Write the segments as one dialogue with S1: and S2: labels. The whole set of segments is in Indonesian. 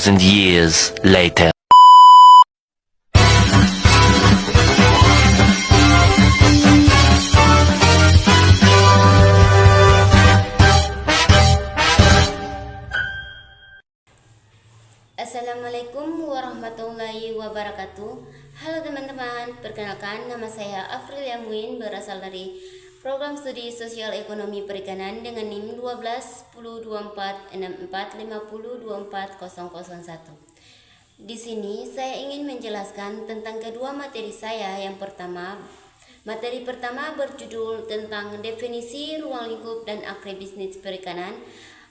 S1: 2,000 years later.
S2: Assalamualaikum warahmatullahi wabarakatuh. Halo teman-teman, perkenalkan nama saya Afrilia Muin, berasal dari Program Studi Sosial Ekonomi Perikanan dengan NIM 12 1024 6450 24001. Di sini saya ingin menjelaskan tentang kedua materi saya. Materi pertama berjudul tentang definisi ruang lingkup dan agribisnis perikanan.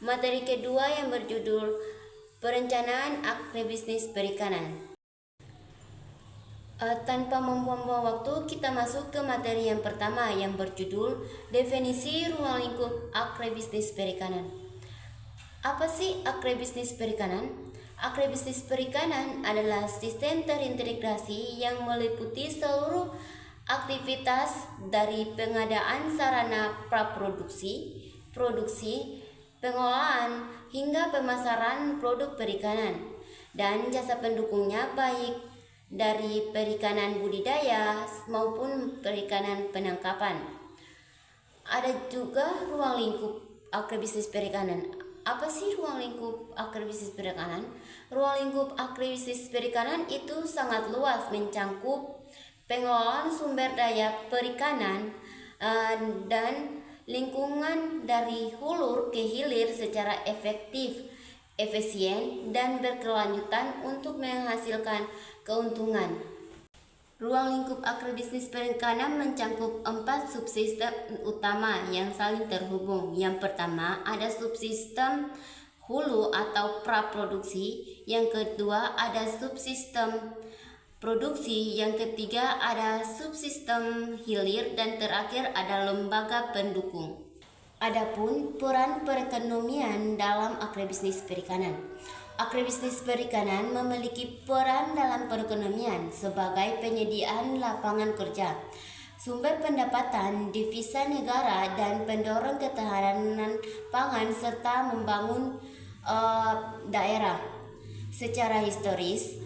S2: Materi kedua yang berjudul perencanaan agribisnis perikanan. Tanpa membuang-buang waktu, kita masuk ke materi yang pertama yang berjudul definisi ruang lingkup agribisnis perikanan. Apa sih agribisnis perikanan? Agribisnis perikanan adalah sistem terintegrasi yang meliputi seluruh aktivitas dari pengadaan sarana praproduksi, produksi, pengolahan, hingga pemasaran produk perikanan dan jasa pendukungnya, baik dari perikanan budidaya maupun perikanan penangkapan. Ada juga ruang lingkup agribisnis perikanan. Apa sih ruang lingkup agribisnis perikanan? Ruang lingkup agribisnis perikanan itu sangat luas, mencangkup pengelolaan sumber daya perikanan dan lingkungan dari hulu ke hilir secara efektif, efisien, dan berkelanjutan untuk menghasilkan keuntungan. Ruang lingkup agribisnis perikanan mencangkup 4 subsistem utama yang saling terhubung. Yang pertama ada subsistem hulu atau praproduksi, yang kedua ada subsistem produksi, yang ketiga ada subsistem hilir, dan terakhir ada lembaga pendukung. Adapun peran perekonomian dalam agribisnis perikanan. Agribisnis perikanan memiliki peran dalam perekonomian sebagai penyediaan lapangan kerja, sumber pendapatan, devisa negara, dan pendorong ketahanan pangan serta membangun daerah. Secara historis,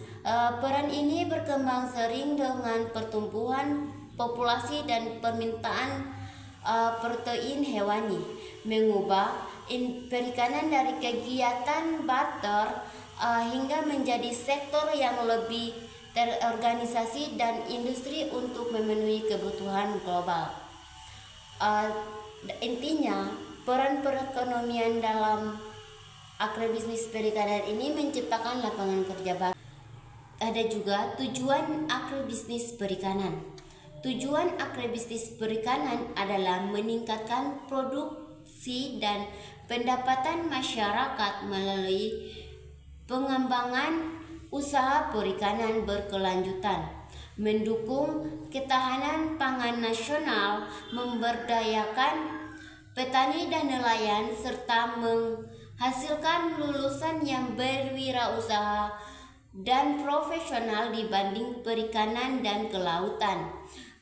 S2: peran ini berkembang sering dengan pertumbuhan populasi dan permintaan protein hewani, mengubah perikanan dari kegiatan barter hingga menjadi sektor yang lebih terorganisasi dan industri untuk memenuhi kebutuhan global. Intinya, peran perekonomian dalam agribisnis perikanan ini menciptakan lapangan kerja baru. Ada juga tujuan agribisnis perikanan. Tujuan agribisnis perikanan adalah meningkatkan produksi dan pendapatan masyarakat melalui pengembangan usaha perikanan berkelanjutan, mendukung ketahanan pangan nasional, memberdayakan petani dan nelayan, serta menghasilkan lulusan yang berwirausaha dan profesional dibanding perikanan dan kelautan.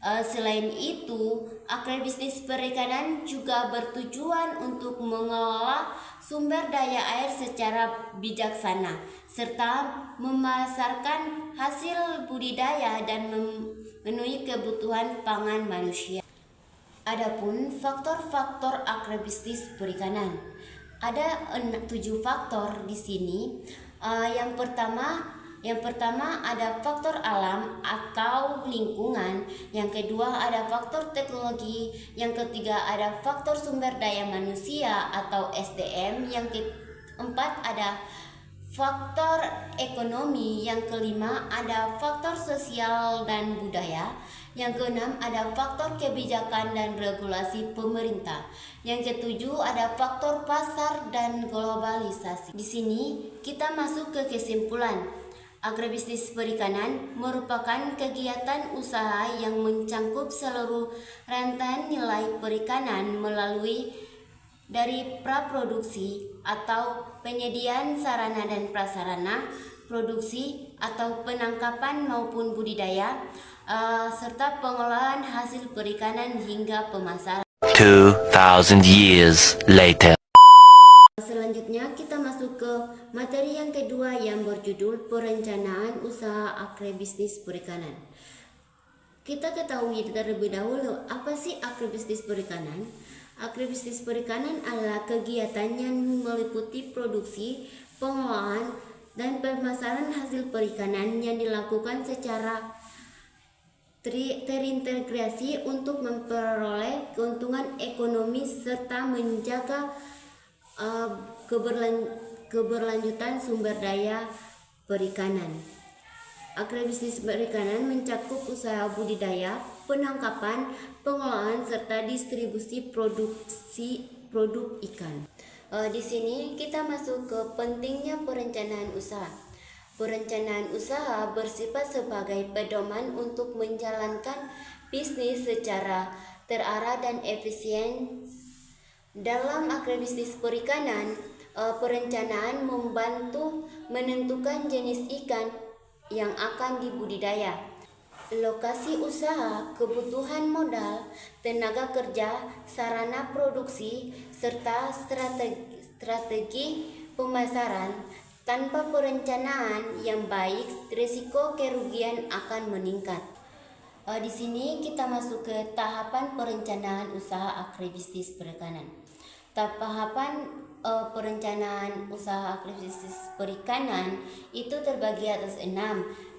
S2: Selain itu, agribisnis perikanan juga bertujuan untuk mengelola sumber daya air secara bijaksana, serta memasarkan hasil budidaya dan memenuhi kebutuhan pangan manusia. Adapun faktor-faktor agribisnis perikanan, ada 7 faktor di sini. Yang pertama ada faktor alam atau lingkungan, yang kedua ada faktor teknologi, yang ketiga ada faktor sumber daya manusia atau SDM, yang keempat ada faktor ekonomi, yang kelima ada faktor sosial dan budaya, yang keenam ada faktor kebijakan dan regulasi pemerintah, yang ketujuh ada faktor pasar dan globalisasi. Di sini kita masuk ke kesimpulan. Agribisnis perikanan merupakan kegiatan usaha yang mencangkup seluruh rantai nilai perikanan melalui dari praproduksi atau penyediaan sarana dan prasarana, produksi atau penangkapan maupun budidaya, serta pengolahan hasil perikanan hingga pemasaran.
S1: 2,000 years later.
S2: Selanjutnya kita masuk ke materi yang kedua yang berjudul perencanaan usaha agribisnis perikanan. Kita ketahui terlebih dahulu apa sih agribisnis perikanan? Agribisnis perikanan adalah kegiatan yang meliputi produksi, pengolahan, dan pemasaran hasil perikanan yang dilakukan secara terintegrasi untuk memperoleh keuntungan ekonomi serta menjaga keberlanjutan sumber daya perikanan. Agribisnis perikanan mencakup usaha budidaya, penangkapan, pengolahan, serta distribusi produk ikan. Di sini kita masuk ke pentingnya perencanaan usaha. Perencanaan usaha bersifat sebagai pedoman untuk menjalankan bisnis secara terarah dan efisien. Dalam agribisnis perikanan, perencanaan membantu menentukan jenis ikan yang akan dibudidaya, lokasi usaha, kebutuhan modal, tenaga kerja, sarana produksi, serta strategi pemasaran. Tanpa perencanaan yang baik, risiko kerugian akan meningkat. Di sini kita masuk ke tahapan perencanaan usaha agribisnis perikanan. Tahapan perencanaan usaha agribisnis perikanan itu terbagi atas 6.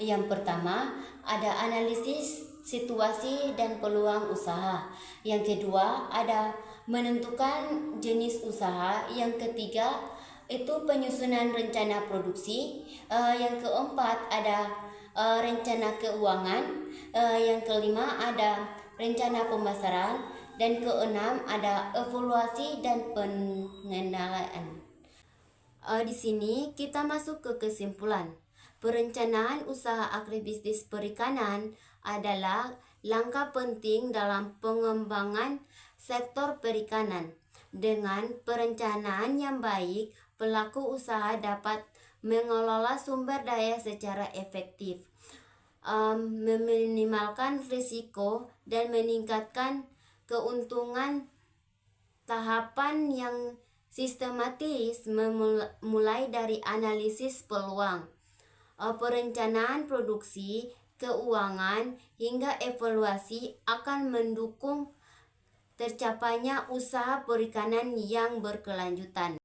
S2: Yang pertama, ada analisis situasi dan peluang usaha. Yang kedua, ada menentukan jenis usaha. Yang ketiga, itu penyusunan rencana produksi. Yang keempat, ada rencana keuangan. Yang kelima, ada rencana pemasaran. Dan keenam, ada evaluasi dan pengenalan. Di sini kita masuk ke kesimpulan. Perencanaan usaha agribisnis perikanan adalah langkah penting dalam pengembangan sektor perikanan. Dengan perencanaan yang baik, pelaku usaha dapat mengelola sumber daya secara efektif, meminimalkan risiko, dan meningkatkan keuntungan. Tahapan yang sistematis mulai dari analisis peluang, perencanaan produksi, keuangan, hingga evaluasi akan mendukung tercapainya usaha perikanan yang berkelanjutan.